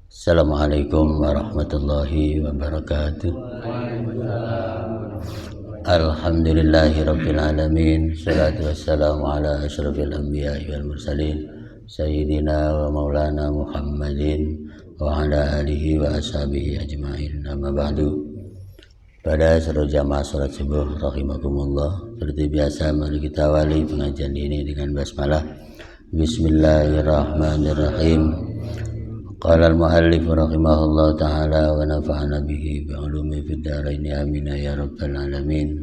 Assalamualaikum warahmatullahi wabarakatuh. Alhamdulillahi rabbil alamin. Salatu wassalamu ala asyrafil anbiya'i wal mursalin Sayyidina wa maulana Muhammadin wa ala alihi wa ashabihi ajma'in. Amma ba'du. Pada seluruh jamaah salat subuh rahimakumullah, seperti biasa mari kita awali pengajian ini dengan basmalah. Bismillahirrahmanirrahim. Qala al-muallif rahimahullah ta'ala wa nafa'ana bihi bi'ulumi fid dharain amin ya rabbal alamin.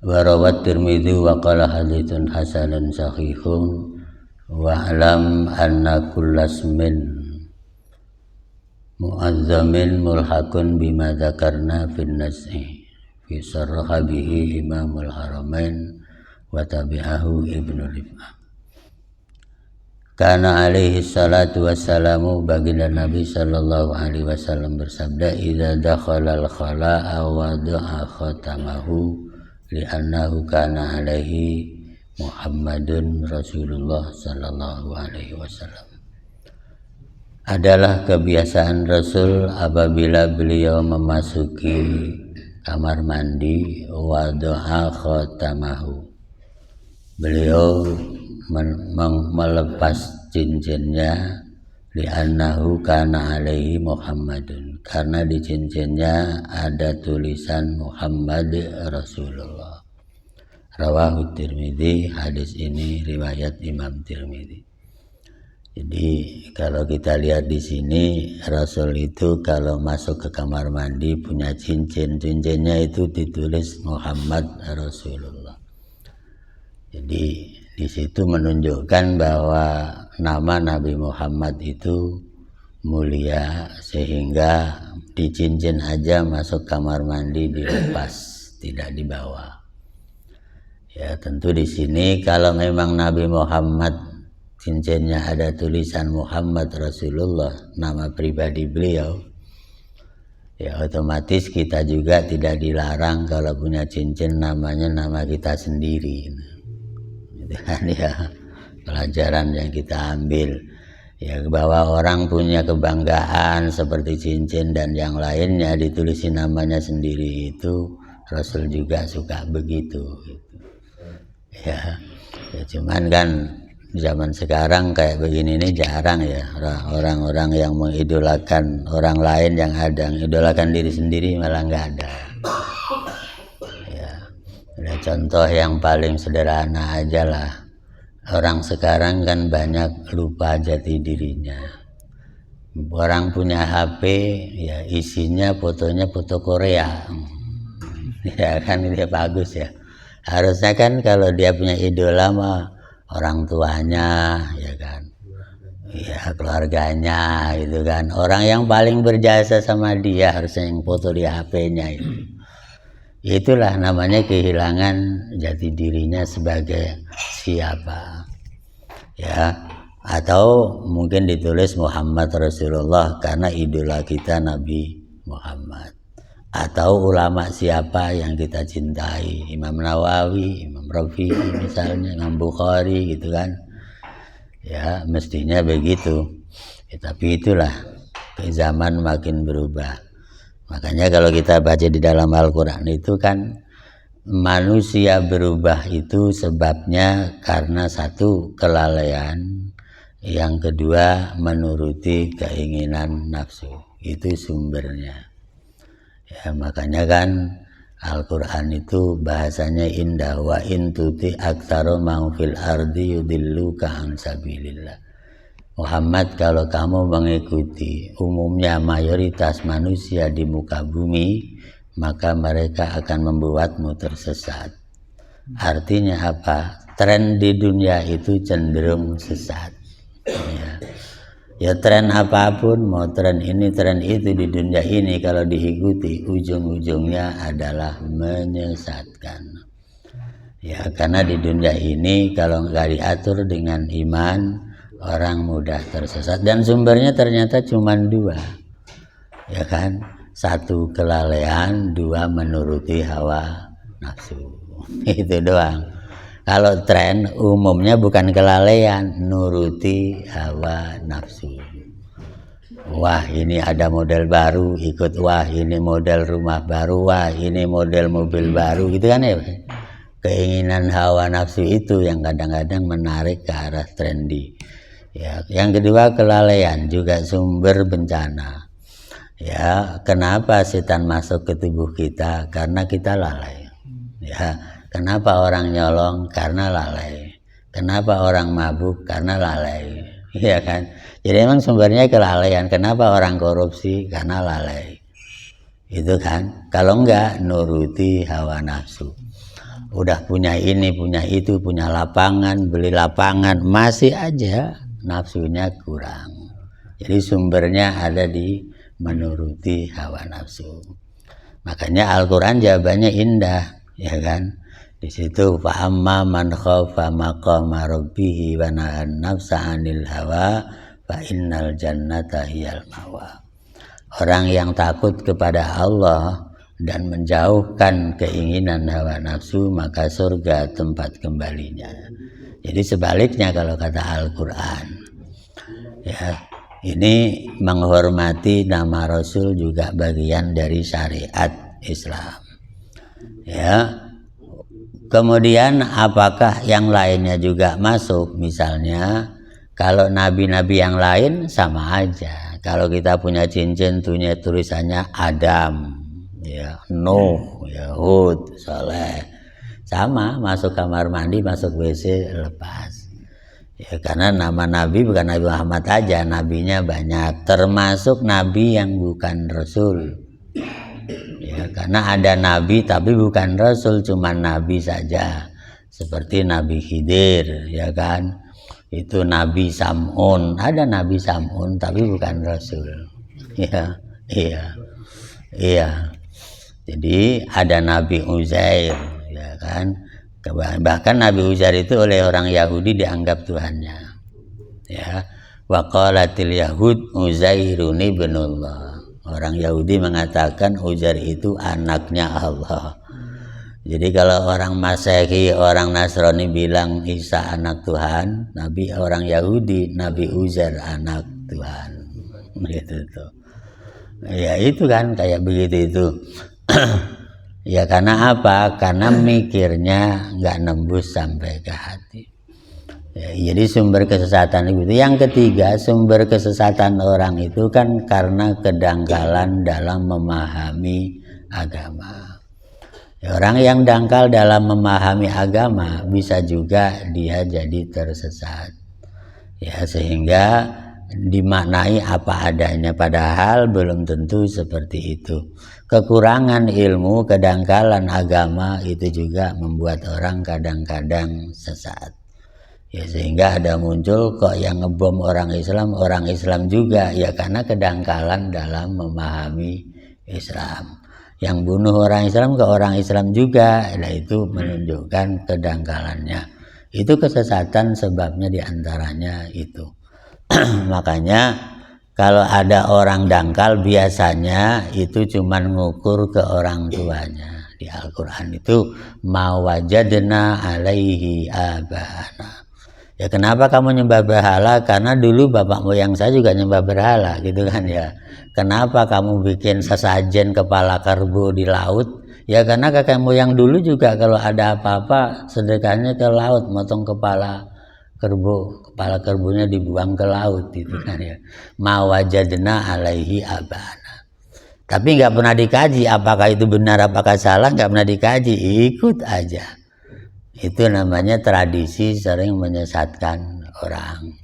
Wa rawat Tirmidzi wa qala haditsun hasanun sahihun wa alam anna kullasmin mu'azzamin mulhaqun bima dzakarna fin nas'i fi sarraha bihi imamul haramain wa tabi'ahu Ibnu Rif'ah. Kana alaihi salatu wassalamu, baginda Nabi sallallahu alaihi wasallam bersabda, idza dakhala al-khala'a wa da'a khatamahu li'annahu kana alaihi Muhammadun Rasulullah sallallahu alaihi wasallam. Adalah kebiasaan Rasul apabila beliau memasuki kamar mandi, wa da'a khatamahu, beliau melepas cincinnya, li'annahu kana alaihi Muhammadun, karena di cincinnya ada tulisan Muhammad Rasulullah. Rawahu Tirmidzi, hadis ini riwayat Imam Tirmidzi. Jadi kalau kita lihat di sini, Rasul itu kalau masuk ke kamar mandi punya cincin, cincinnya itu ditulis Muhammad Rasulullah. Jadi di situ menunjukkan bahwa nama Nabi Muhammad itu mulia, sehingga di cincin aja masuk kamar mandi dilepas, tidak dibawa. Ya tentu di sini kalau memang Nabi Muhammad cincinnya ada tulisan Muhammad Rasulullah, nama pribadi beliau, ya otomatis kita juga tidak dilarang kalau punya cincin namanya nama kita sendiri. Kan ya pelajaran yang kita ambil, ya bahwa orang punya kebanggaan seperti cincin dan yang lainnya ditulisin namanya sendiri, itu Rasul juga suka begitu gitu. Ya cuman kan zaman sekarang kayak begini ini jarang ya, orang-orang yang mengidolakan orang lain yang ada, mengidolakan diri sendiri malah nggak ada. Ada contoh yang paling sederhana aja lah. Orang sekarang kan banyak lupa jati dirinya. Orang punya HP, ya isinya fotonya foto Korea. Ya kan dia bagus ya. Harusnya kan kalau dia punya idola mah orang tuanya, ya kan. Ya keluarganya gitu kan. Orang yang paling berjasa sama dia harusnya yang foto di HP-nya itu. Itulah namanya kehilangan jati dirinya sebagai siapa, ya. Atau mungkin ditulis Muhammad Rasulullah karena idola kita Nabi Muhammad. Atau ulama siapa yang kita cintai, Imam Nawawi, Imam Rafi'i misalnya, Imam Bukhari gitu kan. Ya mestinya begitu, ya, tapi itulah zaman makin berubah. Makanya kalau kita baca di dalam Al-Quran itu kan manusia berubah itu sebabnya karena satu kelalaian, yang kedua menuruti keinginan nafsu, itu sumbernya. Ya makanya kan Al-Quran itu bahasanya indah, wa in tuti aktsara man fil ardi yudilluka an sabilillah. Muhammad, kalau kamu mengikuti umumnya mayoritas manusia di muka bumi, maka mereka akan membuatmu tersesat. Artinya apa? Tren di dunia itu cenderung sesat. Ya tren apapun, mau tren ini tren itu di dunia ini, kalau diikuti ujung-ujungnya adalah menyesatkan. Ya karena di dunia ini kalau nggak diatur dengan iman, orang mudah tersesat, dan sumbernya ternyata cuma dua, ya kan? Satu kelalaian, dua menuruti hawa nafsu, itu doang. Kalau tren umumnya bukan kelalaian, nuruti hawa nafsu. Wah ini ada model baru ikut, wah ini model rumah baru, wah ini model mobil baru, gitu kan ya. Keinginan hawa nafsu itu yang kadang-kadang menarik ke arah trendy. Ya, yang kedua kelalaian juga sumber bencana. Ya, kenapa setan masuk ke tubuh kita? Karena kita lalai. Ya, kenapa orang nyolong? Karena lalai. Kenapa orang mabuk? Karena lalai. Iya kan? Jadi emang sumbernya kelalaian. Kenapa orang korupsi? Karena lalai. Itu kan? Kalau enggak nuruti hawa nafsu. Udah punya ini, punya itu, punya lapangan, beli lapangan, masih aja nafsunya kurang. Jadi sumbernya ada di menuruti hawa nafsu. Makanya Al-Qur'an jawabannya indah, ya kan? Di situ fa amma man khafa maqama rabbih wa nahan nafsa 'anil hawa fa innal jannata hiyal mawa. Orang yang takut kepada Allah dan menjauhkan keinginan hawa nafsu, maka surga tempat kembalinya. Jadi sebaliknya kalau kata Al-Qur'an. Ya, ini menghormati nama Rasul juga bagian dari syariat Islam. Ya. Kemudian apakah yang lainnya juga masuk? Misalnya kalau nabi-nabi yang lain sama aja. Kalau kita punya cincin tulisannya Adam, ya, Nuh, ya, Hud, Saleh, sama, masuk kamar mandi, masuk WC, lepas. Ya, karena nama nabi bukan Nabi Muhammad aja, nabinya banyak, termasuk nabi yang bukan Rasul. Ya, karena ada nabi tapi bukan Rasul, cuma nabi saja, seperti Nabi Khidir, ya kan? Itu Nabi Sam'un, ada Nabi Sam'un tapi bukan Rasul. Ya, iya. Jadi ada Nabi Uzair, ya kan? Bahkan Nabi Uzair itu oleh orang Yahudi dianggap Tuhannya. Ya, wa qalatil yahud Uzairun ibnullah. Orang Yahudi mengatakan Uzair itu anaknya Allah. Jadi kalau orang Masehi, orang Nasrani bilang Isa anak Tuhan, orang Yahudi Nabi Uzair anak Tuhan. Gitu tuh. Ya itu kan kayak begitu itu. Ya karena apa? Karena mikirnya nggak nembus sampai ke hati. Ya, jadi sumber kesesatan itu. Yang ketiga, sumber kesesatan orang itu kan karena kedangkalan dalam memahami agama. Ya, orang yang dangkal dalam memahami agama bisa juga dia jadi tersesat. Ya, sehingga dimaknai apa adanya, padahal belum tentu seperti itu. Kekurangan ilmu, kedangkalan agama itu juga membuat orang kadang-kadang sesat. Ya, sehingga ada muncul kok yang ngebom orang Islam juga, ya karena kedangkalan dalam memahami Islam. Yang bunuh orang Islam ke orang Islam juga, nah itu menunjukkan kedangkalannya. Itu kesesatan sebabnya diantaranya itu. Makanya kalau ada orang dangkal biasanya itu cuman ngukur ke orang tuanya. Di Al-Quran itu ma wajadna alaihi abana. Ya kenapa kamu nyembah berhala? Karena dulu bapak moyang saya juga nyembah berhala, gitu kan ya. Kenapa kamu bikin sesajen kepala kerbau di laut? Ya karena kakek moyang dulu juga kalau ada apa-apa sedekahnya ke laut, motong kepala kerbau, kepala kerbaunya dibuang ke laut, gitu kan ya. Ma wajadna alaihi abana. Tapi nggak pernah dikaji apakah itu benar, apakah salah, nggak pernah dikaji, ikut aja. Itu namanya tradisi sering menyesatkan orang.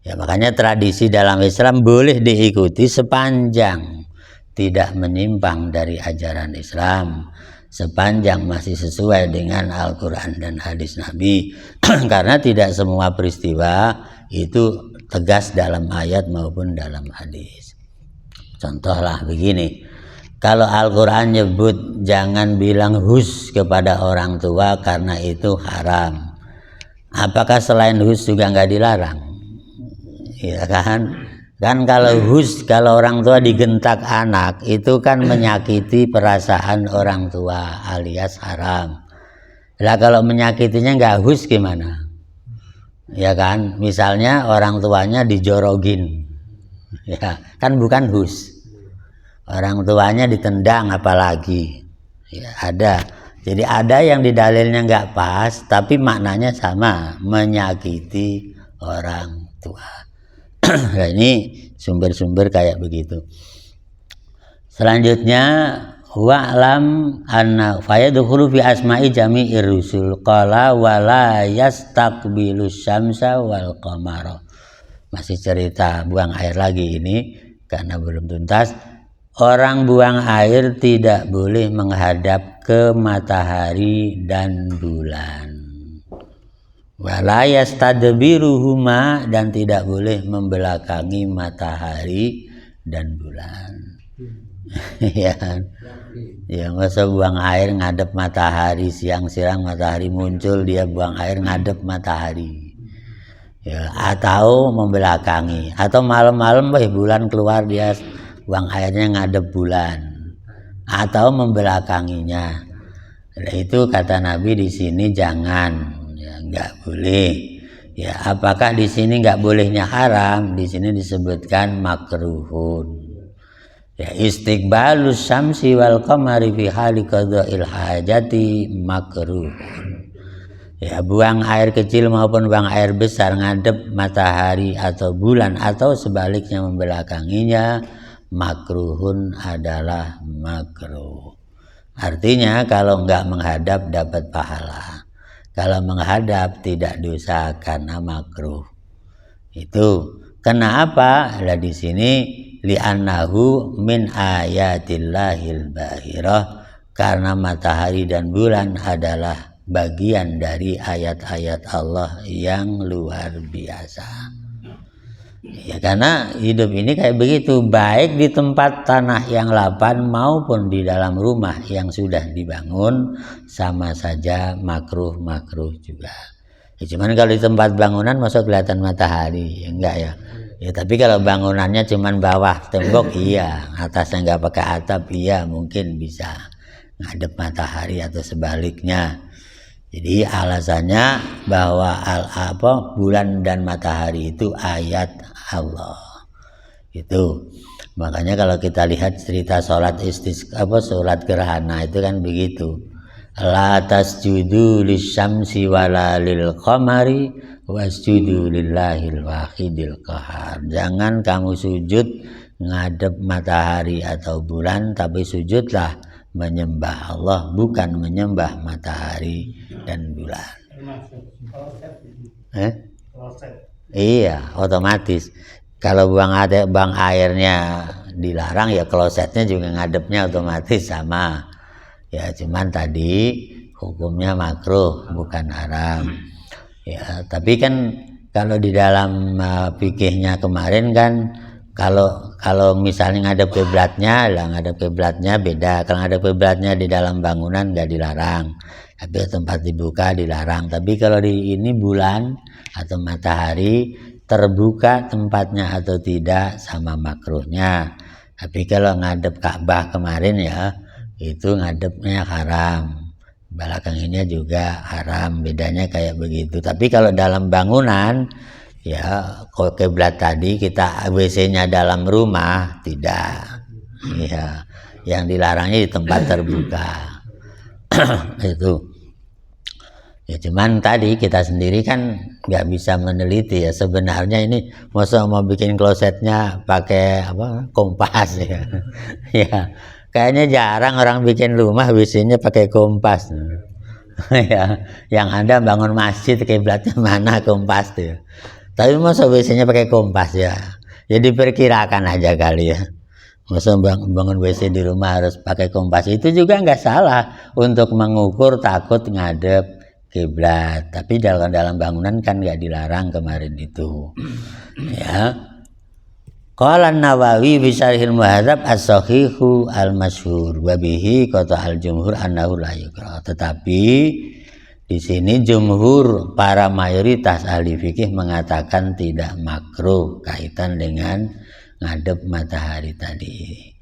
Ya makanya tradisi dalam Islam boleh diikuti sepanjang tidak menyimpang dari ajaran Islam, sepanjang masih sesuai dengan Al-Quran dan hadis Nabi. Karena tidak semua peristiwa itu tegas dalam ayat maupun dalam hadis. Contohlah begini, kalau Al-Quran nyebut jangan bilang hus kepada orang tua karena itu haram, apakah selain hus juga nggak dilarang? Ya kan? Kan kalau hus, kalau orang tua digentak anak itu kan menyakiti perasaan orang tua alias haram. Lah kalau menyakitinya nggak hus gimana? Ya kan, misalnya orang tuanya dijorogin, ya kan bukan hus. Orang tuanya ditendang apalagi, ya ada. Jadi ada yang di dalilnya nggak pas, tapi maknanya sama, menyakiti orang tua. Nah, ini sumber-sumber kayak begitu. Selanjutnya wa'lam anna fayadkhulu fi asma'i jami'ir rusul qala wala yastaqbilu syamsa wal qamara. Masih cerita buang air lagi ini karena belum tuntas. Orang buang air tidak boleh menghadap ke matahari dan bulan. Wala yastadbiruhuma, dan tidak boleh membelakangi matahari dan bulan. Ya, ya masa buang air ngadep matahari, siang-siang matahari muncul dia buang air ngadep matahari, ya, atau membelakangi, atau malam-malam bulan keluar dia buang airnya ngadep bulan, atau membelakanginya. Nah, itu kata Nabi di sini jangan, ya, nggak boleh. Ya, apakah di sini nggak bolehnya haram? Di sini disebutkan makruhun. Ya, istiqbalus syamsi wal qamari fi hali qada'il hajati makruh. Ya, buang air kecil maupun buang air besar ngadep matahari atau bulan atau sebaliknya membelakanginya, makruhun adalah makruh. Artinya kalau enggak menghadap dapat pahala, kalau menghadap tidak dosa karena makruh. Itu kenapa? Lah di sini li'annahu min ayatillahil bahirah, karena matahari dan bulan adalah bagian dari ayat-ayat Allah yang luar biasa. Ya, karena hidup ini kayak begitu, baik di tempat tanah yang lapang maupun di dalam rumah yang sudah dibangun, sama saja makruh juga. Ya, cuman kalau di tempat bangunan masa kelihatan matahari, ya enggak ya. Ya, tapi kalau bangunannya cuman bawah tembok iya, atasnya nggak pakai atap iya, mungkin bisa ngadep matahari atau sebaliknya. Jadi alasannya bahwa bulan dan matahari itu ayat Allah. Itu makanya kalau kita lihat cerita sholat sholat gerhana itu kan begitu. La tasjudu lisyamsi wala lil qamari wasjudu lillahil wahidil qahar. Jangan kamu sujud ngadep matahari atau bulan, tapi sujudlah menyembah Allah, bukan menyembah matahari dan bulan. Iya, otomatis. Kalau buang airnya dilarang, ya klosetnya juga ngadepnya otomatis sama. Ya, cuman tadi hukumnya makruh bukan haram. Ya, tapi kan kalau di dalam fikihnya kemarin kan kalau misalnya ngadep kiblatnya, ngadep kiblatnya beda. Kalau ngadep kiblatnya di dalam bangunan nggak dilarang, tapi tempat dibuka dilarang. Tapi kalau di ini bulan atau matahari terbuka tempatnya atau tidak sama makruhnya. Tapi kalau ngadep Ka'bah kemarin ya, itu ngadepnya haram, belakanginya juga haram, bedanya kayak begitu. Tapi kalau dalam bangunan ya, kalau kiblat tadi kita WC-nya dalam rumah tidak, ya, yang dilarangnya di tempat terbuka. Itu ya, cuman tadi kita sendiri kan nggak bisa meneliti ya, sebenarnya ini masa mau bikin klosetnya pakai kompas ya. Ya, kayaknya jarang orang bikin rumah WC-nya pakai kompas. Ya, yang ada bangun masjid kiblatnya mana kompas tuh. Tapi masa WC-nya pakai kompas ya. Ya diperkirakan aja kali ya. Masa bangun WC di rumah harus pakai kompas, itu juga nggak salah untuk mengukur takut ngadep kiblat. Tapi dalam bangunan kan nggak dilarang kemarin itu. Ya. Qala An-Nawawi fi Syarhil Muhadzab as-sahihu al-masyhur wa bihi qata al-jumhur annahu la yukra. Tetapi di sini jumhur, para mayoritas ahli fikih mengatakan tidak makruh kaitan dengan ngadep matahari tadi.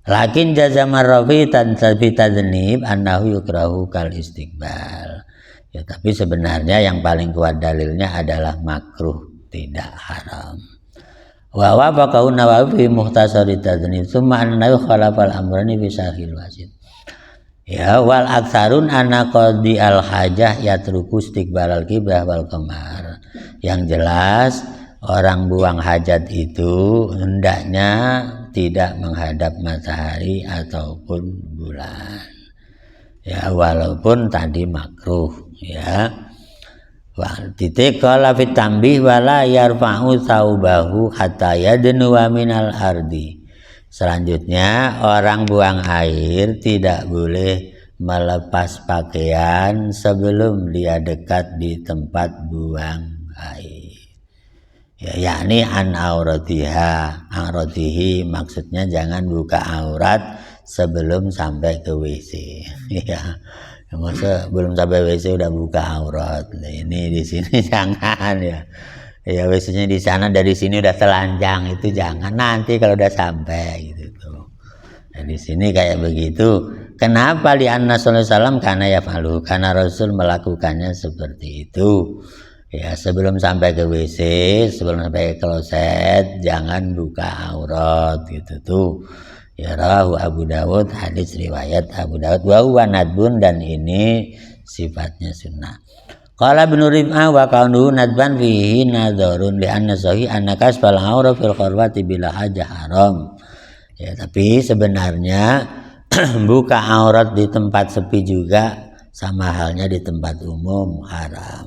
Lakin jazama Rafi' tan tadnib annahu yukrahu kal istiqbal. Ya, tapi sebenarnya yang paling kuat dalilnya adalah makruh, tidak haram. Wa wafaqahu Nawawi fi Mukhtasari Tadnib tsumma annahu khalafal amrani fi Sahih Wasit. Ya, wal aksarun anna qadi al hajah yatruku istiqbalal qiblah wal qamar. Yang jelas orang buang hajat itu hendaknya tidak menghadap matahari ataupun bulan. Ya, walaupun tadi makruh, ya. Wa titik qala fit tambih wala yarfa'u thawbahu hatta yadnu minal ardi. Selanjutnya orang buang air tidak boleh melepas pakaian sebelum dia dekat di tempat buang air. Ya, yakni an auratihi, maksudnya jangan buka aurat sebelum sampai ke WC. Ya, masa belum sampai WC udah buka aurat. Nah, ini di sini jangan ya. Ya WC-nya di sana, dari sini udah telanjang, itu jangan, nanti kalau udah sampai gitu tuh. Nah, di sini kayak begitu. Kenapa li anna sallallahu alaihi wasallam karena yafalu, karena Rasul melakukannya seperti itu. Ya, sebelum sampai ke WC, sebelum sampai ke kloset, jangan buka aurat gitu tuh. Ya, rawahu Abu Dawud, hadis riwayat Abu Dawud, wa huwa nadbun, dan ini sifatnya sunnah. Qala Ibnu Rif'ah wa kaunuhu nadban fihi nadharun li anna sahih anna kasfal aura fil kharwati bila hajah haram. Ya, tapi sebenarnya buka aurat di tempat sepi juga sama halnya di tempat umum haram.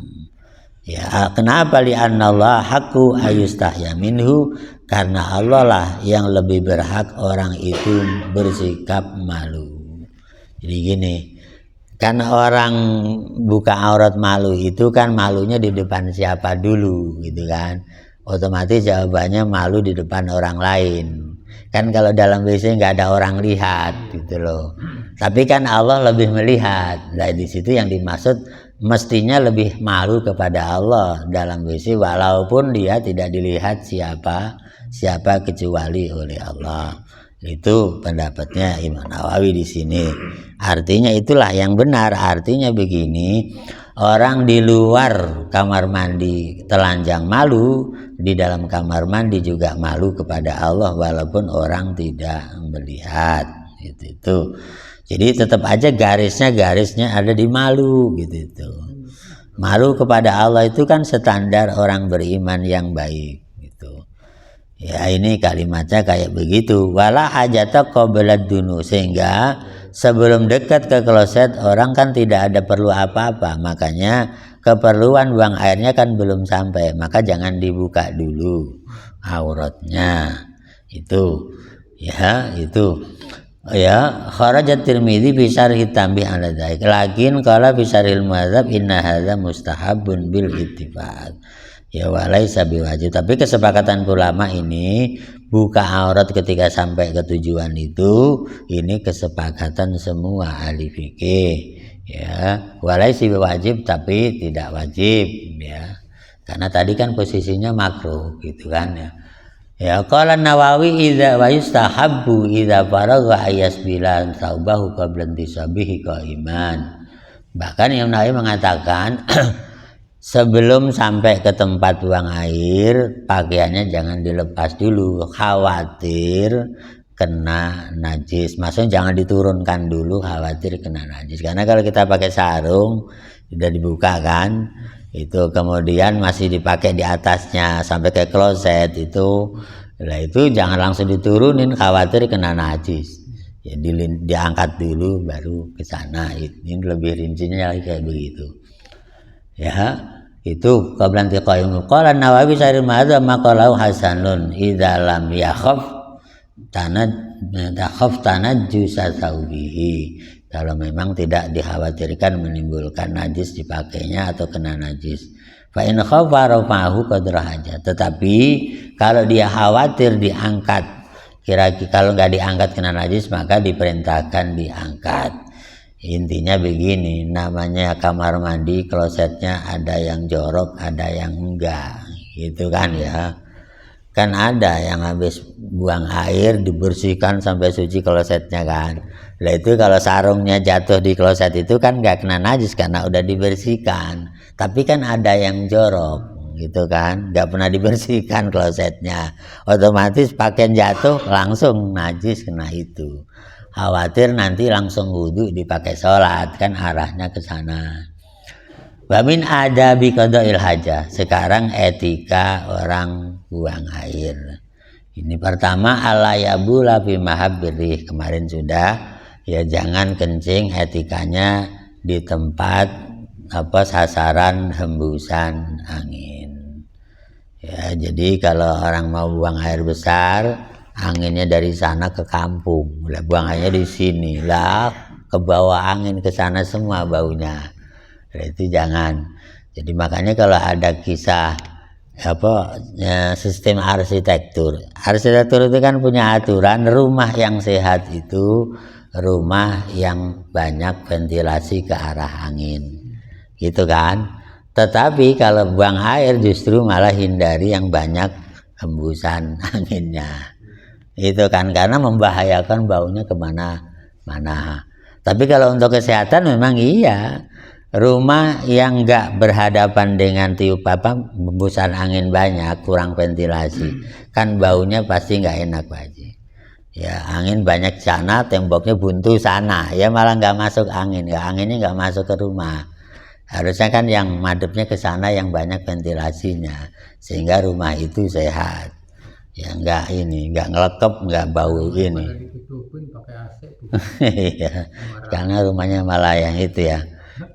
Ya, kenapa? Li anna Allah haqqu ayustahya minhu, karena Allah lah yang lebih berhak orang itu bersikap malu. Jadi gini, karena orang buka aurat malu itu kan malunya di depan siapa dulu gitu kan, otomatis jawabannya malu di depan orang lain kan. Kalau dalam WC nggak ada orang lihat gitu loh, tapi kan Allah lebih melihat. Nah, di situ yang dimaksud mestinya lebih malu kepada Allah dalam WC, walaupun dia tidak dilihat siapa kecuali oleh Allah. Itu pendapatnya Imam Nawawi di sini. Artinya itulah yang benar. Artinya begini, orang di luar kamar mandi telanjang malu, di dalam kamar mandi juga malu kepada Allah walaupun orang tidak melihat. Itu. Jadi tetap aja garisnya ada di malu gitu itu. Malu kepada Allah itu kan standar orang beriman yang baik. Ya, ini kalimatnya kayak begitu. Wala hajata qabla dunu, sehingga sebelum dekat ke kloset orang kan tidak ada perlu apa-apa, makanya keperluan buang airnya kan belum sampai, maka jangan dibuka dulu auratnya. Itu ya, itu ya. Kharajat Tirmidzi bi syarhi tambih ala dzalik, lakin qala bi syarhil muhadzab inna hadza mustahabun bil ittifaq. Ya, walaisa biwajib, tapi kesepakatan ulama ini buka aurat ketika sampai ke tujuan itu, ini kesepakatan semua ahli fikih ya. Walaisa biwajib, tapi tidak wajib ya, karena tadi kan posisinya makruh gitu kan ya. Ya, qala Nawawi idza wa yustahabbu idza faragha ayasbilan saubahu qabla intisabihi qaiman. Bahkan Imam Nawawi mengatakan sebelum sampai ke tempat buang air, pakaiannya jangan dilepas dulu, khawatir kena najis. Maksudnya jangan diturunkan dulu, khawatir kena najis. Karena kalau kita pakai sarung, sudah dibuka kan, itu kemudian masih dipakai di atasnya sampai ke kloset itu, nah itu jangan langsung diturunin, khawatir kena najis. Ya, diangkat dulu baru ke sana. Ini lebih rincinya lagi kayak begitu. Ya, itu qabla intiqaim. Qala Nawawi syarih madzhab maqalahu hasanun idza lam yakhaf tanajjus saubihi. Kalau memang tidak dikhawatirkan menimbulkan najis dipakainya atau kena najis. Fa in khafa rafa'ahu qadra hajat. Tetapi kalau dia khawatir diangkat, kira-kira kalau nggak diangkat kena najis, maka diperintahkan diangkat. Intinya begini, namanya kamar mandi, klosetnya ada yang jorok, ada yang enggak, gitu kan ya. Kan ada yang habis buang air dibersihkan sampai suci klosetnya kan. Lah itu kalau sarungnya jatuh di kloset itu kan nggak kena najis karena udah dibersihkan. Tapi kan ada yang jorok gitu kan, nggak pernah dibersihkan klosetnya. Otomatis pakaian jatuh langsung najis kena itu. Khawatir nanti langsung wudhu dipakai sholat, kan arahnya ke sana. Wa min adabi qada'il hajah. Sekarang etika orang buang air. Ini pertama ala yabula fi mahabbirih, kemarin sudah, ya jangan kencing etikanya di tempat sasaran hembusan angin. Ya, jadi kalau orang mau buang air besar, anginnya dari sana ke kampung, lah buang airnya di sini, lah ke bawah angin ke sana semua baunya. Itu jangan. Jadi makanya kalau ada kisah sistem arsitektur itu kan punya aturan, rumah yang sehat itu rumah yang banyak ventilasi ke arah angin, gitu kan. Tetapi kalau buang air justru malah hindari yang banyak hembusan anginnya, itu kan, karena membahayakan, baunya kemana-mana. Tapi kalau untuk kesehatan memang iya, rumah yang enggak berhadapan dengan hembusan angin banyak, kurang ventilasi, kan baunya pasti enggak enak Pak Haji. Ya, angin banyak sana, temboknya buntu sana, ya malah enggak masuk angin, ya anginnya enggak masuk ke rumah. Harusnya kan yang madepnya ke sana yang banyak ventilasinya, sehingga rumah itu sehat. Ya enggak ngelekep, enggak bau ini. Iya, karena rumahnya malah yang itu ya.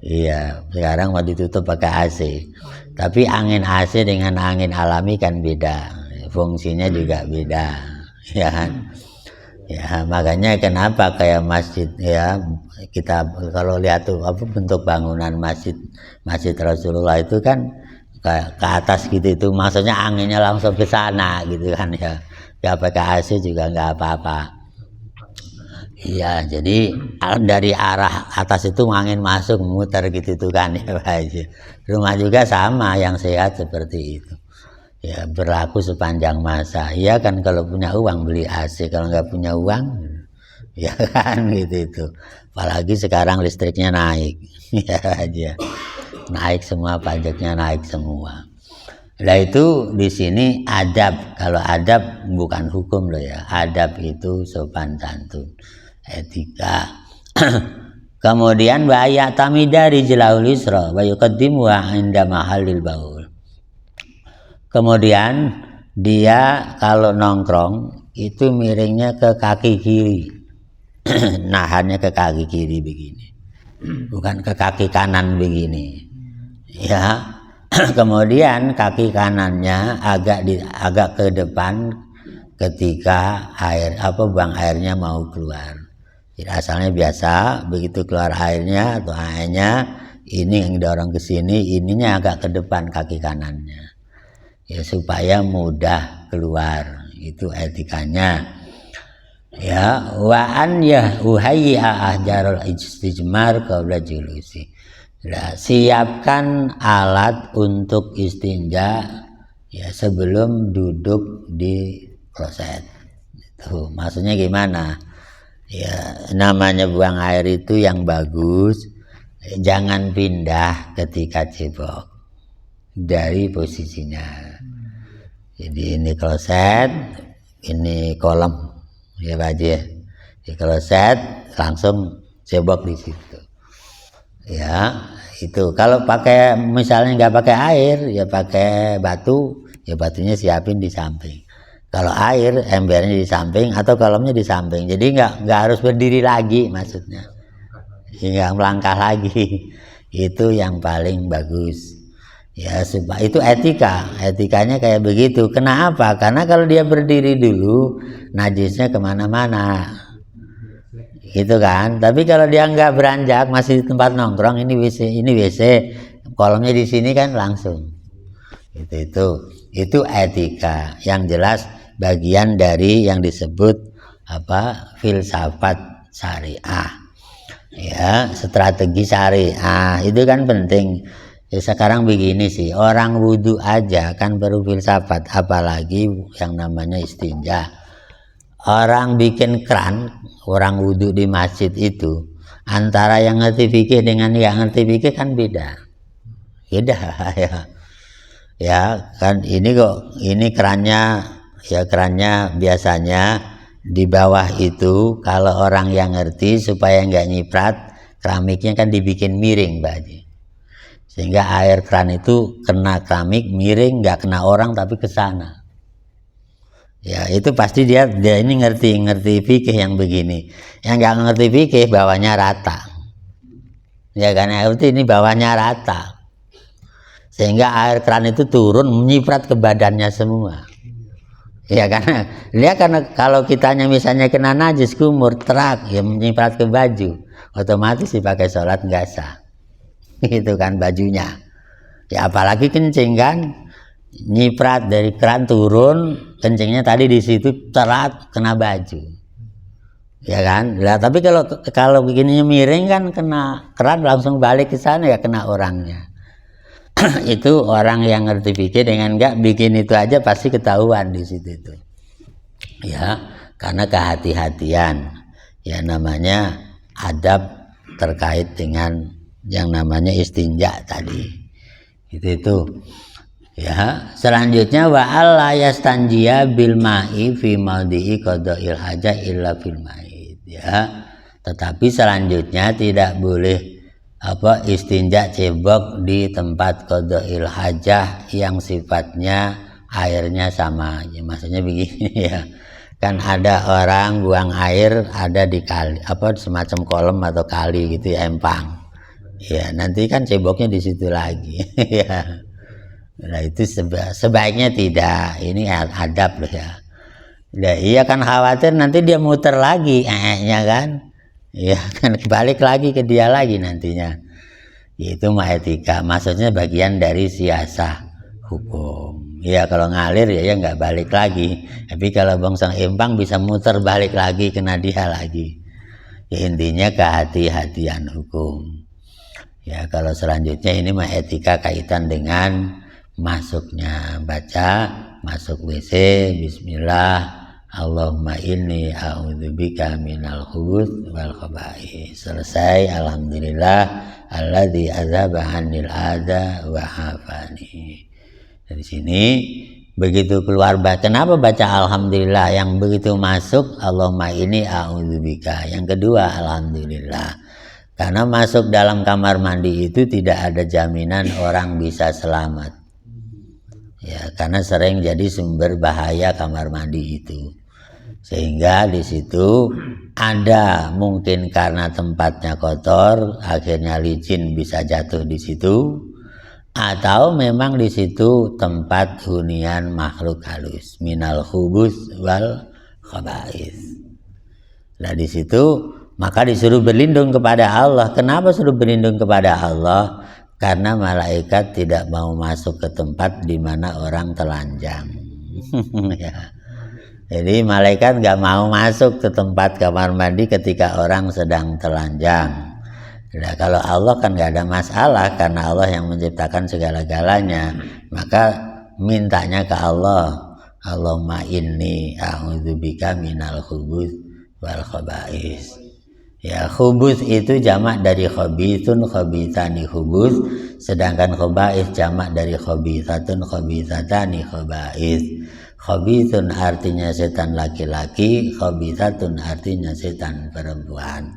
Iya, sekarang mau ditutup pakai AC. Tapi angin AC dengan angin alami kan beda, fungsinya juga beda, ya kan? Ya, makanya kenapa kayak masjid ya, kita kalau lihat tuh bentuk bangunan masjid Rasulullah itu kan ke atas gitu, itu maksudnya anginnya langsung ke sana gitu kan ya. Gak pakai AC juga nggak apa-apa. Iya, jadi dari arah atas itu angin masuk muter gitu tuh kan ya Pak Haji. Rumah juga sama, yang sehat seperti itu. Ya berlaku sepanjang masa. Iya kan, kalau punya uang beli AC, kalau nggak punya uang ya kan gitu itu. Apalagi sekarang listriknya naik. Ya aja. Naik semua, pajaknya naik semua. Nah itu di sini adab. Kalau adab bukan hukum loh ya. Adab itu sopan santun, etika. Kemudian wa ya'tamida rijlaul yusra wa yuqaddimu 'inda mahallil baul. Kemudian dia kalau nongkrong itu miringnya ke kaki kiri. Nahannya ke kaki kiri begini. Bukan ke kaki kanan begini. Ya. Kemudian kaki kanannya agak ke depan ketika buang airnya mau keluar. Jadi asalnya biasa, begitu keluar airnya atau airnya ini yang dorong ke sini, ininya agak ke depan kaki kanannya. Ya supaya mudah keluar, itu etikanya. Ya, wa an ya uhayya ahjarul istijmar qabla julusi. Nah, siapkan alat untuk istinja ya sebelum duduk di kloset. Itu maksudnya gimana? Ya, namanya buang air itu yang bagus, jangan pindah ketika cebok dari posisinya. Jadi ini kloset, ini kolam, ya Pak Haji. Di kloset langsung cebok di situ. Ya, itu kalau pakai misalnya nggak pakai air, ya pakai batu, ya batunya siapin di samping. Kalau air, embernya di samping atau kolamnya di samping. Jadi nggak harus berdiri lagi maksudnya. Nggak melangkah lagi. Itu yang paling bagus. Ya, supaya itu etikanya kayak begitu. Kenapa? Karena kalau dia berdiri dulu, najisnya kemana-mana, gitu kan. Tapi kalau dia nggak beranjak, masih di tempat nongkrong, ini WC, kolamnya di sini kan langsung. Itu etika. Yang jelas bagian dari yang disebut filsafat syariah. Ya, strategi syariah itu kan penting. Ya, sekarang begini sih, orang wudhu aja kan baru filsafat, apalagi yang namanya istinja. orang bikin keran, orang wudhu di masjid itu, antara yang ngerti fikih dengan yang ngerti fikih kan beda ya. Ya kan ini kok, ini kerannya, ya kerannya biasanya di bawah itu kalau orang yang ngerti supaya nggak nyiprat, keramiknya kan dibikin miring Mbak Haji, sehingga air keran itu kena keramik miring, nggak kena orang tapi ke sana. Ya itu pasti dia ini ngerti fikih yang begini. Yang nggak ngerti fikih bawahnya rata, ya kan, ini bawahnya rata, sehingga air keran itu turun menyiprat ke badannya semua. Ya karena dia, karena kalau kitanya misalnya kena najis kumur terak ya menyiprat ke baju, otomatis dipakai sholat nggak sah. Itu kan bajunya. Ya apalagi kencing kan, nyiprat dari keran turun, kencingnya tadi di situ terat kena baju. Ya kan? Lah tapi kalau begininya miring kan kena keran langsung balik ke sana, ya kena orangnya. Itu orang yang ngerti fikih dengan nggak bikin itu aja pasti ketahuan di situ itu. Ya, karena kehati-hatian. Ya namanya adab terkait dengan yang namanya istinja tadi. Itu. Ya, selanjutnya wa alla yastanjiya bil ma'i fi maudhi'i qada'il hajah illa fil ma'i. Ya. Tetapi selanjutnya tidak boleh istinja cebok di tempat qada'il hajah yang sifatnya airnya sama. Ya, maksudnya begini ya. Kan ada orang buang air ada di kali, semacam kolam atau kali gitu ya, empang. Ya, nanti kan ceboknya di situ lagi. Ya. Nah, itu sebaiknya tidak. Ini adab loh ya. Ya iya kan, khawatir nanti dia muter lagi nya kan. Ya kan balik lagi ke dia lagi nantinya. Itu mah etika, maksudnya bagian dari siasah hukum. Ya kalau ngalir ya nggak balik lagi. Tapi kalau bongsang empang bisa muter balik lagi kena dia lagi. Ya intinya kehati-hatian hukum. Ya kalau selanjutnya ini mah etika kaitan dengan masuknya, baca masuk WC bismillah Allahumma inni a'udzubika minal khubuts wal khaba'ith. Selesai alhamdulillah alladzi adzaba 'anil adza wa hafani. Dari sini begitu keluar kenapa baca alhamdulillah? Yang begitu masuk Allahumma inni a'udzubika, yang kedua alhamdulillah. Karena masuk dalam kamar mandi itu tidak ada jaminan orang bisa selamat. Ya, karena sering jadi sumber bahaya kamar mandi itu. Sehingga di situ ada mungkin karena tempatnya kotor, akhirnya licin bisa jatuh di situ, atau memang di situ tempat hunian makhluk halus, minal khubus wal khaba'ith. Nah di situ maka disuruh berlindung kepada Allah. Kenapa suruh berlindung kepada Allah? Karena malaikat tidak mau masuk ke tempat di mana orang telanjang. Ya. Jadi malaikat nggak mau masuk ke tempat kamar mandi ketika orang sedang telanjang. Nah, kalau Allah kan nggak ada masalah karena Allah yang menciptakan segala-galanya. Maka mintanya ke Allah, Allahumma inni a'udzubika minal khubuts wal khaba'ith. Ya, khubus itu jamak dari khabithun, khabithani khubus, sedangkan khaba'ith jamak dari khabithatun, khabithatani khaba'ith. Khabithun artinya setan laki-laki, khabithatun artinya setan perempuan.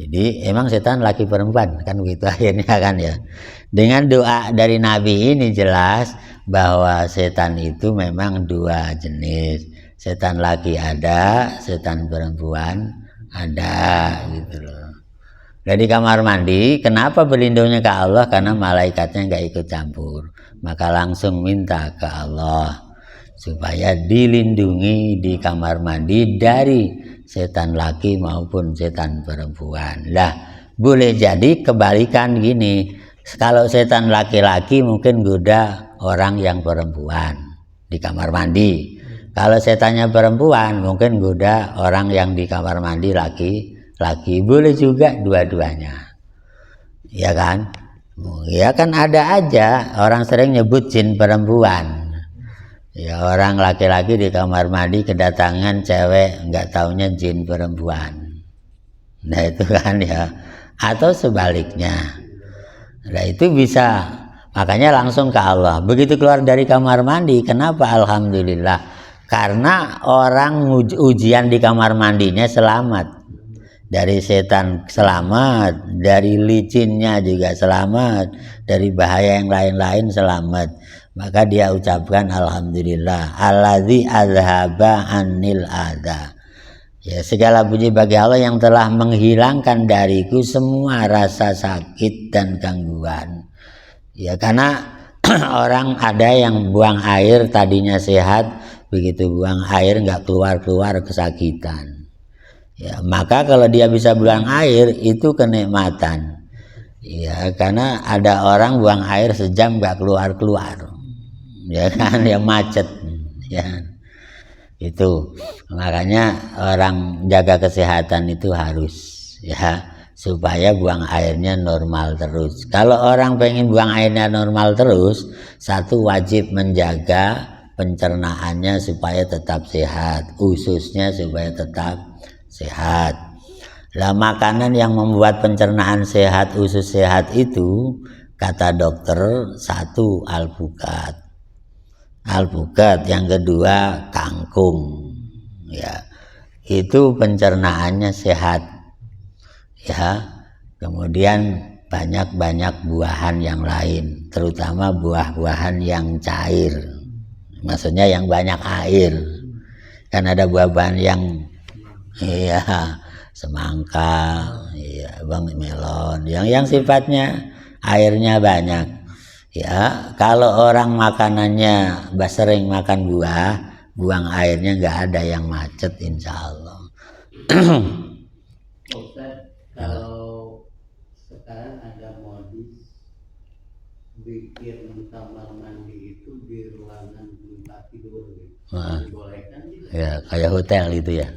Jadi emang setan laki perempuan kan begitu akhirnya kan ya. Dengan doa dari Nabi ini jelas bahwa setan itu memang dua jenis. Setan laki ada, setan perempuan ada gitu loh. Dari kamar mandi, kenapa berlindungnya ke Allah? Karena malaikatnya nggak ikut campur. Maka langsung minta ke Allah supaya dilindungi di kamar mandi dari setan laki maupun setan perempuan. Lah, boleh jadi kebalikan gini. Kalau setan laki-laki mungkin goda orang yang perempuan di kamar mandi. Kalau setannya perempuan mungkin goda orang yang di kamar mandi laki-laki. Boleh juga dua-duanya. Ya kan? Ya kan ada aja orang sering nyebut jin perempuan. Ya orang laki-laki di kamar mandi kedatangan cewek, nggak taunya jin perempuan. Nah itu kan ya. Atau sebaliknya. Nah itu bisa. Makanya langsung ke Allah. Begitu keluar dari kamar mandi, kenapa? Alhamdulillah. Karena orang ujian di kamar mandinya selamat. Dari setan selamat, dari licinnya juga selamat, dari bahaya yang lain-lain selamat. Maka dia ucapkan alhamdulillah alladzi azhaba anil adza. Ya, segala puji bagi Allah yang telah menghilangkan dariku semua rasa sakit dan gangguan. Ya, karena orang ada yang buang air tadinya sehat, begitu buang air nggak keluar-keluar kesakitan. Ya, maka kalau dia bisa buang air itu kenikmatan. Ya, karena ada orang buang air sejam nggak keluar-keluar. Ya kan, yang macet. Ya. Itu. Makanya orang jaga kesehatan itu harus ya supaya buang airnya normal terus. Kalau orang pengen buang airnya normal terus, satu wajib menjaga pencernaannya supaya tetap sehat, ususnya supaya tetap sehat. Lah makanan yang membuat pencernaan sehat, usus sehat itu kata dokter satu alpukat. Alpukat, yang kedua kangkung. Ya. Itu pencernaannya sehat. Ya. Kemudian banyak-banyak buahan yang lain, terutama buah-buahan yang cair. Maksudnya yang banyak air. Kan ada buah-buahan yang iya semangka, iya, bang melon, yang sifatnya airnya banyak. Ya, kalau orang makanannya sering makan buah, buang airnya nggak ada yang macet, insya Allah. Ustaz, kalau sekarang ada modis bikin kamar mandi itu di ruangan tempat tidur, dibolehkan gitu? Ya, kayak hotel gitu ya.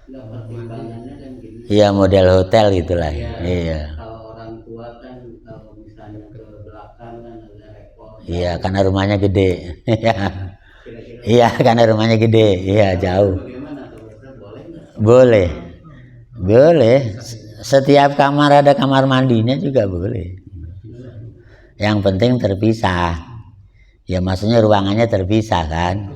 Nggak, pertimbangannya kan gini. Iya, model hotel gitulah. Ya, Iya. kalau orang tua kan kalau misalnya ke belakang kan ada repot. Iya, karena rumahnya gede. Kira-kira Iya, karena rumahnya gede. Iya, jauh. bagaimana tuh Ustaz, boleh nggak? Boleh. Boleh. Setiap kamar ada kamar mandinya juga boleh. Yang penting terpisah. Ya maksudnya ruangannya terpisah kan.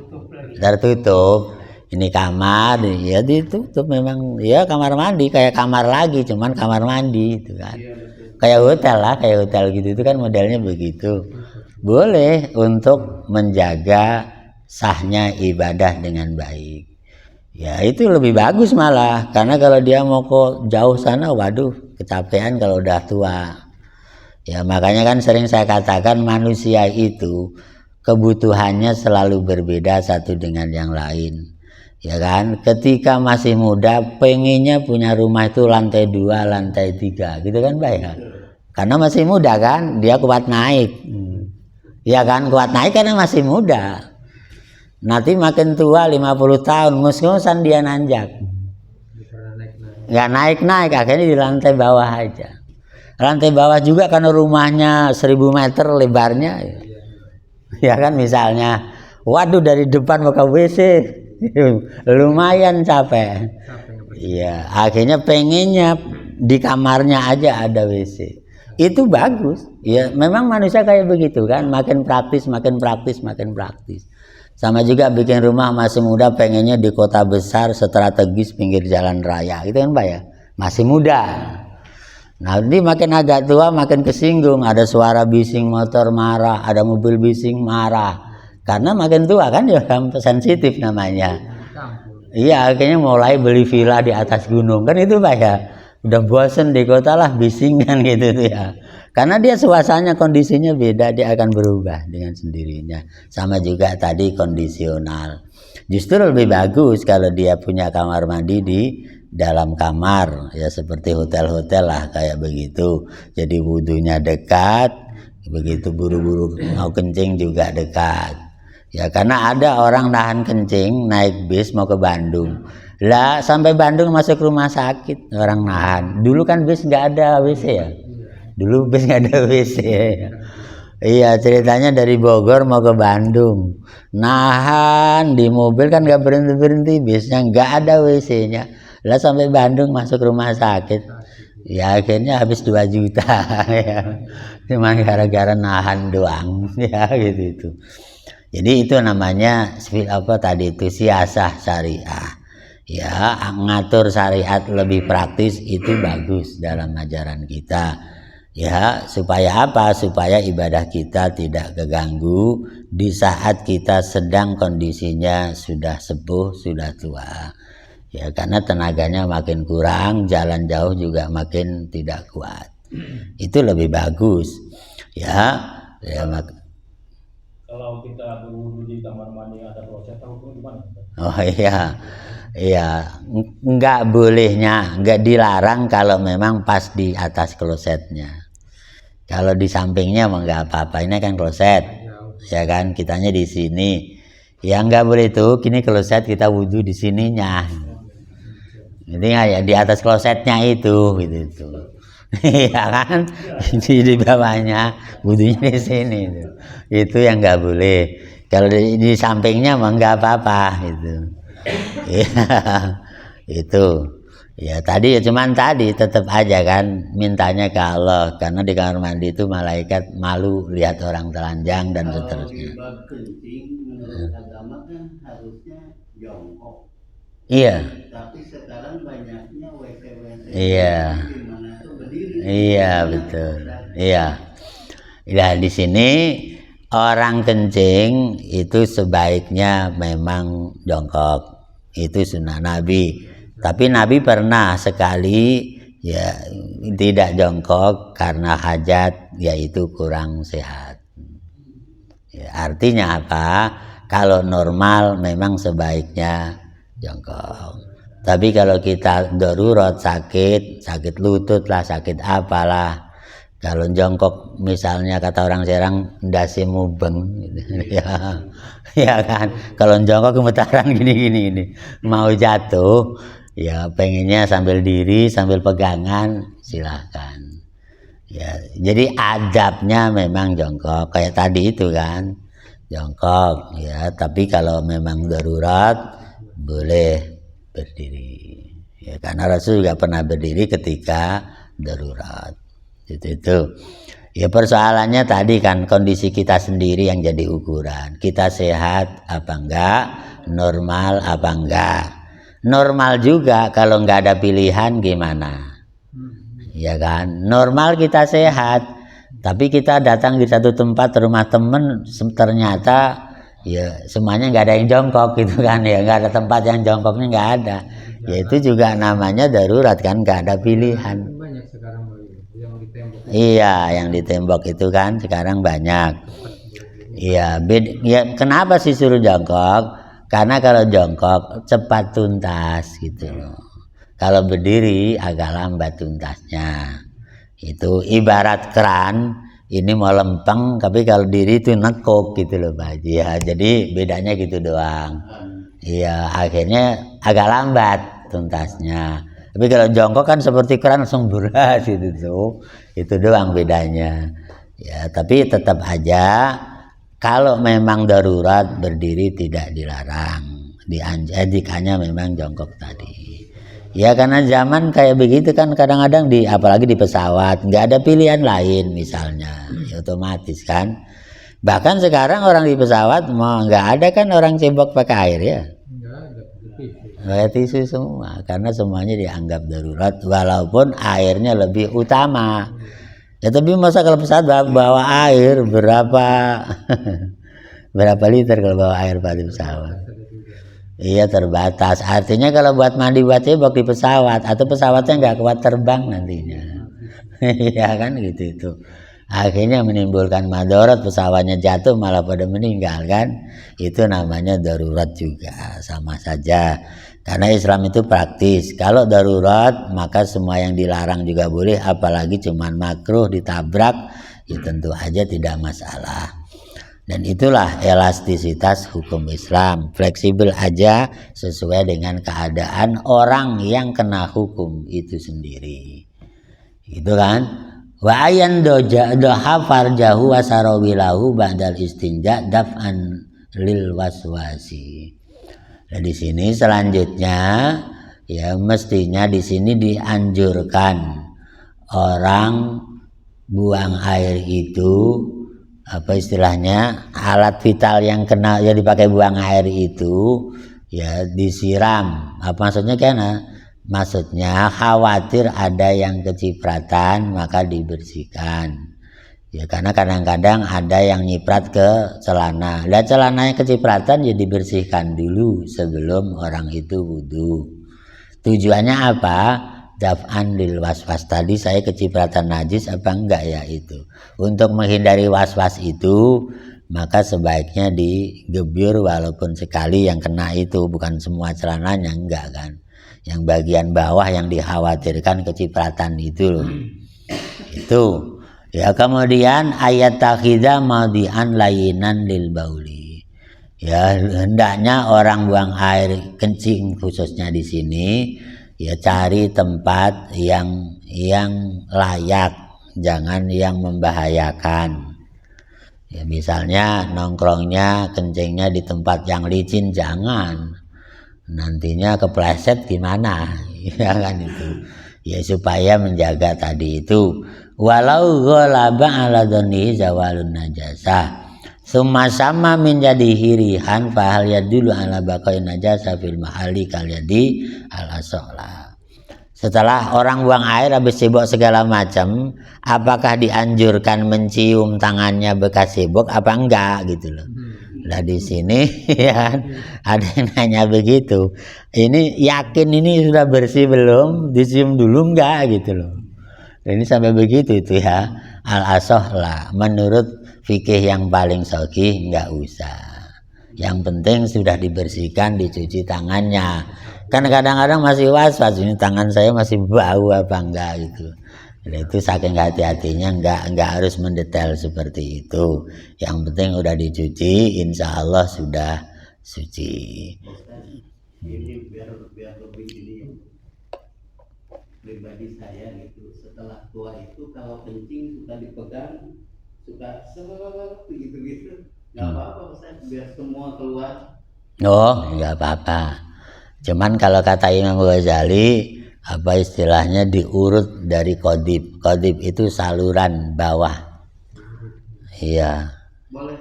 Tertutup. Ini kamar, ya ditutup memang. Ya kamar mandi kayak kamar lagi, cuman kamar mandi itu kan. Kayak hotel lah, kayak hotel gitu itu kan modelnya begitu. Boleh untuk menjaga sahnya ibadah dengan baik. Ya itu lebih bagus malah, karena kalau dia mau ke jauh sana, waduh kecapean kalau udah tua. Ya makanya kan sering saya katakan manusia itu kebutuhannya selalu berbeda satu dengan yang lain. Ya kan, ketika masih muda pengennya punya rumah itu lantai 2, lantai 3 gitu kan Pak ya. Karena masih muda kan, dia kuat naik. Ya kan, kuat naik karena masih muda. Nanti makin tua 50 tahun ngus-ngusan dia nanjak. Nggak naik-naik, akhirnya di lantai bawah aja. Lantai bawah juga karena rumahnya 1000 meter lebarnya. Ya kan misalnya, waduh dari depan mau ke WC lumayan capek. Iya, akhirnya pengennya di kamarnya aja ada WC. Itu bagus. Ya, memang manusia kayak begitu kan, makin praktis, makin praktis, makin praktis. Sama juga bikin rumah masih muda pengennya di kota besar strategis pinggir jalan raya. Itu kan Pak ya, masih muda. Nah, ini makin agak tua makin kesinggung, ada suara bising motor marah, ada mobil bising marah. Karena makin tua kan ya sensitif namanya. Iya, akhirnya mulai beli villa di atas gunung kan itu Pak ya. Udah bosen di kota lah bising kan gitu tuh ya. Karena dia suasananya kondisinya beda, dia akan berubah dengan sendirinya. Sama juga tadi kondisional. Justru lebih bagus kalau dia punya kamar mandi di dalam kamar ya, seperti hotel-hotel lah kayak begitu. Jadi wudhunya dekat, begitu buru-buru mau kencing juga dekat. Ya karena ada orang nahan kencing naik bis mau ke Bandung. Lah sampai Bandung masuk rumah sakit orang nahan. Dulu kan bis nggak ada WC ya. Dulu bis nggak ada WC. Iya, ceritanya dari Bogor mau ke Bandung, nahan di mobil kan nggak berhenti bisnya, nggak ada WC-nya. Lah sampai Bandung masuk rumah sakit, ya akhirnya habis 2 juta ya. Cuma gara-gara nahan doang ya gitu itu. Jadi itu namanya apa tadi itu siasah syariah. Ya, ngatur syariat lebih praktis itu bagus dalam ajaran kita. Ya, supaya apa? Supaya ibadah kita tidak keganggu di saat kita sedang kondisinya sudah sepuh, sudah tua. Ya, karena tenaganya makin kurang, jalan jauh juga makin tidak kuat. Itu lebih bagus. Ya, ya kalau kita berwudu di kamar mandi ada proses hukum gimana? Oh iya. Iya, nggak bolehnya, nggak dilarang kalau memang pas di atas klosetnya. Kalau di sampingnya mah nggak apa-apa, ini kan kloset, ya kan, kitanya di sini. Ya nggak boleh tuh, kini kloset kita wudhu di sininya. Jadi ya di atas klosetnya itu, gitu. Iya kan, di bawahnya, wudhunya di sini. Itu yang nggak boleh. Kalau di sampingnya mah nggak apa-apa, gitu. Ya, itu ya tadi ya cuman tadi tetap aja kan mintanya ke Allah karena di kamar mandi itu malaikat malu lihat orang telanjang dan seterusnya. Kalau kencing menurut agama kan harusnya jongkok. Iya. Tapi sekarang banyaknya WC-WC. Iya. Gimana tuh berdiri? Iya betul. Iya. Ya di sini orang kencing itu sebaiknya memang jongkok, itu sunnah Nabi. Tapi Nabi pernah sekali ya tidak jongkok karena hajat, yaitu kurang sehat. Ya, artinya apa? Kalau normal memang sebaiknya jongkok. Tapi kalau kita darurat sakit lutut lah, sakit apalah. Kalau jongkok misalnya kata orang Serang ndase mubeng ya. Ya kan. Kalau jongkok gemetaran gini mau jatuh ya pengennya sambil diri sambil pegangan silahkan. Ya, jadi adabnya memang jongkok kayak tadi itu kan. Jongkok ya, tapi kalau memang darurat boleh berdiri. Ya, karena Rasul juga pernah berdiri ketika darurat. Itu ya persoalannya tadi kan kondisi kita sendiri yang jadi ukuran. Kita sehat apa enggak, normal apa enggak. Normal juga kalau enggak ada pilihan gimana, ya kan. Normal kita sehat tapi kita datang di satu tempat rumah temen ternyata ya semuanya enggak ada yang jongkok gitu kan, ya enggak ada tempat yang jongkoknya enggak ada, ya itu juga namanya darurat kan, enggak ada pilihan. Iya, yang di tembok itu kan sekarang banyak. Iya, ya kenapa sih suruh jongkok? Karena kalau jongkok cepat tuntas gitu loh. Kalau berdiri agak lambat tuntasnya. Itu ibarat keran, ini mau lempeng, tapi kalau diri itu nekuk gitu loh Pak Haji. Ya, jadi bedanya gitu doang. Iya, akhirnya agak lambat tuntasnya. Tapi kalau jongkok kan seperti keran langsung beras gitu tuh. Itu doang bedanya. Ya, tapi tetap aja kalau memang darurat berdiri tidak dilarang. Dianjurkannya memang jongkok tadi. Ya karena zaman kayak begitu kan kadang-kadang apalagi di pesawat nggak ada pilihan lain misalnya. Ya, otomatis kan. Bahkan sekarang orang di pesawat mau nggak ada kan orang cebok pakai air ya. Kayak tisu semua karena semuanya dianggap darurat walaupun airnya lebih utama ya. Tapi masa kalau pesawat bawa air berapa liter kalau bawa air pada pesawat? Iya terbatas, artinya kalau buat mandi buat cebok di pesawat atau pesawatnya nggak kuat terbang nantinya. Iya kan gitu itu. Akhirnya menimbulkan madorot, pesawatnya jatuh malah pada meninggal kan. Itu namanya darurat juga, sama saja. Karena Islam itu praktis. Kalau darurat maka semua yang dilarang juga boleh, apalagi cuman makruh ditabrak ya tentu aja tidak masalah. Dan itulah elastisitas hukum Islam, fleksibel aja sesuai dengan keadaan orang yang kena hukum itu sendiri. Gitu kan? Wa ayan doha farjahu wa sarawilahu ba'dal istinja daf'an lil waswasi. Nah, di sini selanjutnya ya mestinya di sini dianjurkan orang buang air itu apa istilahnya alat vital yang kena ya dipakai buang air itu ya disiram. Apa maksudnya karena maksudnya khawatir ada yang kecipratan maka dibersihkan. Ya karena kadang-kadang ada yang nyiprat ke celana. Lihat celananya kecipratan ya dibersihkan dulu sebelum orang itu wudu. Tujuannya apa? Daf'an lil waswas. Tadi saya kecipratan najis apa enggak ya itu. Untuk menghindari waswas itu maka sebaiknya digebyur walaupun sekali yang kena itu, bukan semua celananya enggak kan. Yang bagian bawah yang dikhawatirkan kecipratan itu loh. Itu. Ya kemudian ayat takhidha madian layinan lil bauli. Ya hendaknya orang buang air kencing khususnya di sini ya cari tempat yang layak, jangan yang membahayakan. Ya misalnya nongkrongnya kencingnya di tempat yang licin jangan. Nantinya kepleset gimana? Ya kan itu. Ya supaya menjaga tadi itu. Walau ghalaba ala dhani zawalun najasah. Sama menjadi hirihan fahal yadulu ala baqai najasah fil mahali kal yadi ala solah. Setelah orang buang air habis sibuk segala macam, apakah dianjurkan mencium tangannya bekas sibuk apa enggak gitu loh. Nah di sini ya ada yang nanya begitu. Ini yakin ini sudah bersih belum? Dicium dulu enggak gitu loh. Dan ini sampai begitu itu ya. Al-asoh lah. Menurut fikih yang paling sahih enggak usah. Yang penting sudah dibersihkan, dicuci tangannya. Kan kadang-kadang masih was-was ini tangan saya masih bau apa enggak gitu. Nah, itu saking hati-hatinya enggak harus mendetail seperti itu. Yang penting udah dicuci, insya Allah sudah suci. Ini biar lebih ini pribadi saya gitu. Setelah tua itu kalau kencing suka dipegang, suka gitu. Nggak apa-apa Ustaz, biar semua keluar. Oh, nggak apa-apa. Cuman kalau kata Imam Ghazali apa istilahnya diurut dari kodib. Kodib itu saluran bawah. Iya. Boleh.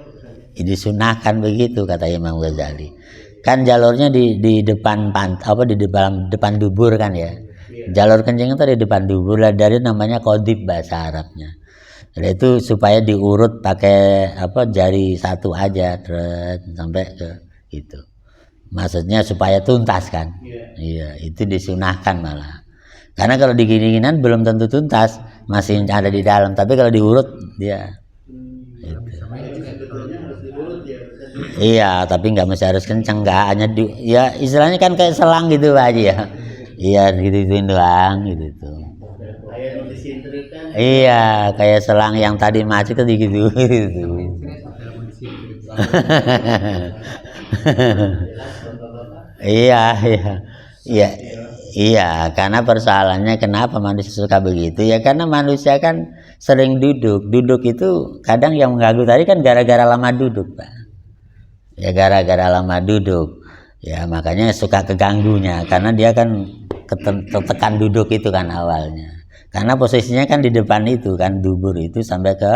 Disunahkan begitu kata Imam Ghazali. Kan jalurnya di depan di depan dubur kan ya. Jalur kencing itu di depan dubur lah, dari namanya kodib bahasa Arabnya. Jadi itu supaya diurut pakai jari satu aja terus sampai ke itu. Maksudnya supaya tuntas kan. Iya, itu disunahkan malah. Karena kalau digini-ginan belum tentu tuntas, masih ada di dalam. Tapi kalau diurut dia. Gitu. Iya, tapi nggak mesti harus kencang, nggak hanya ya istilahnya kan kayak selang gitu Pak Haji ya. Iya, gitu-gituin doang gitu tuh. Iya, kayak selang yang tadi macet itu gitu. Iya, karena persoalannya kenapa manusia suka begitu ya, karena manusia kan sering duduk itu kadang yang mengganggu tadi kan gara-gara lama duduk Pak. Ya gara-gara lama duduk, ya makanya suka keganggunya karena dia kan tertekan duduk itu kan awalnya. Karena posisinya kan di depan itu kan dubur itu sampai ke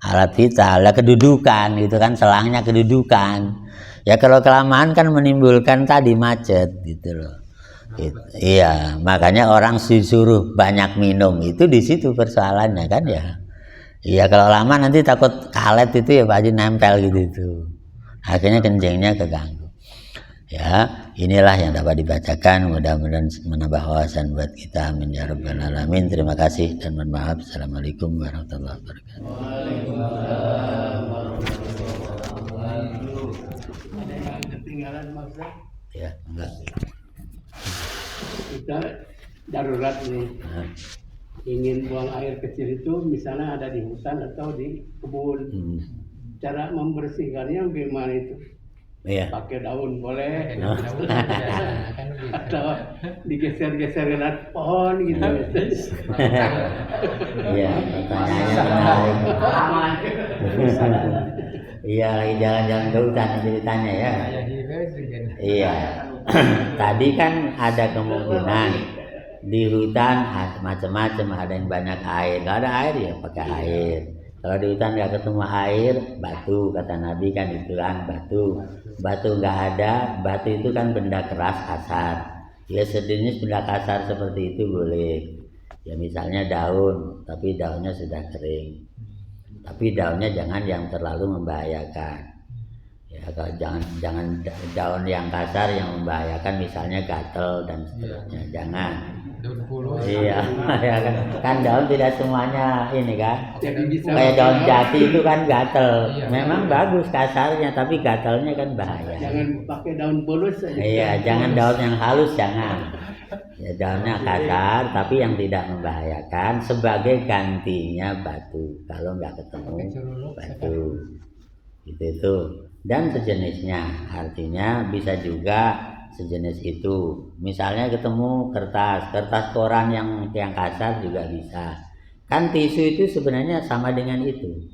alat vital, lah kedudukan gitu kan, selangnya kedudukan. Ya kalau kelamaan kan menimbulkan tadi macet gitu loh. Iya, makanya orang disuruh banyak minum itu di situ persoalannya kan ya. Iya kalau lama nanti takut kalet itu ya Pak Haji nempel gitu itu. Akhirnya kencingnya keganggu. Ya, inilah yang dapat dibacakan, mudah-mudahan menambah wawasan buat kita. Amin ya rabbal alamin. Terima kasih dan mohon maaf. Assalamualaikum warahmatullahi wabarakatuh. Ada yang ketinggalan Mas? Ya, enggak. Kita darurat nih, ingin buang air kecil itu misalnya ada di hutan atau di kebun. Cara membersihkannya bagaimana itu? Iya. pakai daun boleh, Oh. Kan gitu. atau digeser-geser ke pohon gitu. Iya, pertanyaannya menarik. Iya, lagi jalan-jalan ke hutan ceritanya ya. Kayak gitu juga. Iya. Tadi kan ada kemungkinan di hutan macam-macam, ada yang banyak air. Kalau ada air ya pakai air. Kalau di hutan nggak ketemu air, batu, kata Nabi kan itu kan batu. Batu nggak ada, batu itu kan benda keras kasar. Ya sejenis benda kasar seperti itu boleh. Ya misalnya daun, tapi daunnya sudah kering. Tapi daunnya jangan yang terlalu membahayakan. Ya kalau jangan daun yang kasar yang membahayakan, misalnya gatel dan seterusnya. Jangan. Daun puluh. Iya, ya kan daun tidak semuanya ini kan. Jadi bisa Kayak daun jati itu kan gatel. Iya. Memang bagus kasarnya, tapi gatelnya kan bahaya. jangan pakai daun polos aja. Iya, jangan daun yang halus, jangan. Ya daunnya kasar, tapi yang tidak membahayakan, sebagai gantinya batu. Kalau nggak ketemu batu, itu. Dan sejenisnya, artinya bisa juga sejenis itu. Misalnya ketemu kertas koran yang kasar juga bisa. Kan tisu itu sebenarnya sama dengan itu.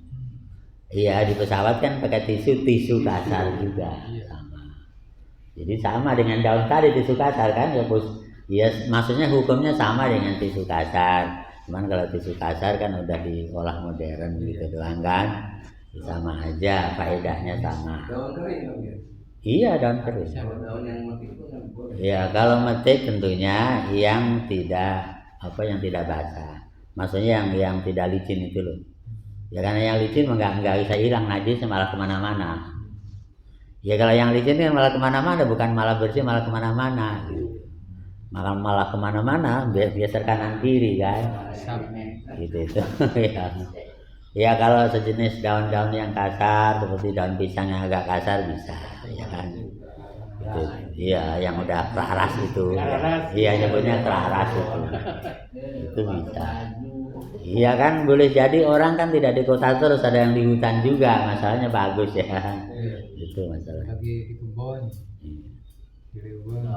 Iya, di pesawat kan pakai tisu kasar juga sama. Jadi sama dengan daun tadi, tisu kasar kan ya bos. Ya maksudnya hukumnya sama dengan tisu kasar. Cuman kalau tisu kasar kan udah diolah modern gitu doang kan. Sama aja, faedahnya sama. Daun kering dong ya. Iya, daun kering. Kalau daun yang metik itu nggak boleh. Ya kalau metik tentunya yang tidak basah. Maksudnya yang tidak licin itu loh. Ya karena yang licin nggak bisa hilang, najis malah kemana-mana. Ya kalau yang licin kan malah kemana-mana, bukan malah bersih malah kemana-mana. Malah kemana-mana, biasa kanan kiri kan. Gitu itu. Ya. Ya kalau sejenis daun-daun yang kasar seperti daun pisang yang agak kasar bisa, ya kan. Gitu. Iya, yang udah kelaras itu. Iya, nyebutnya kelaras itu. Itu bisa. Iya kan, boleh jadi orang kan tidak di kota terus, ada yang di hutan juga, masalahnya bagus ya. Itu masalah. Lagi di kebun. Di kebun.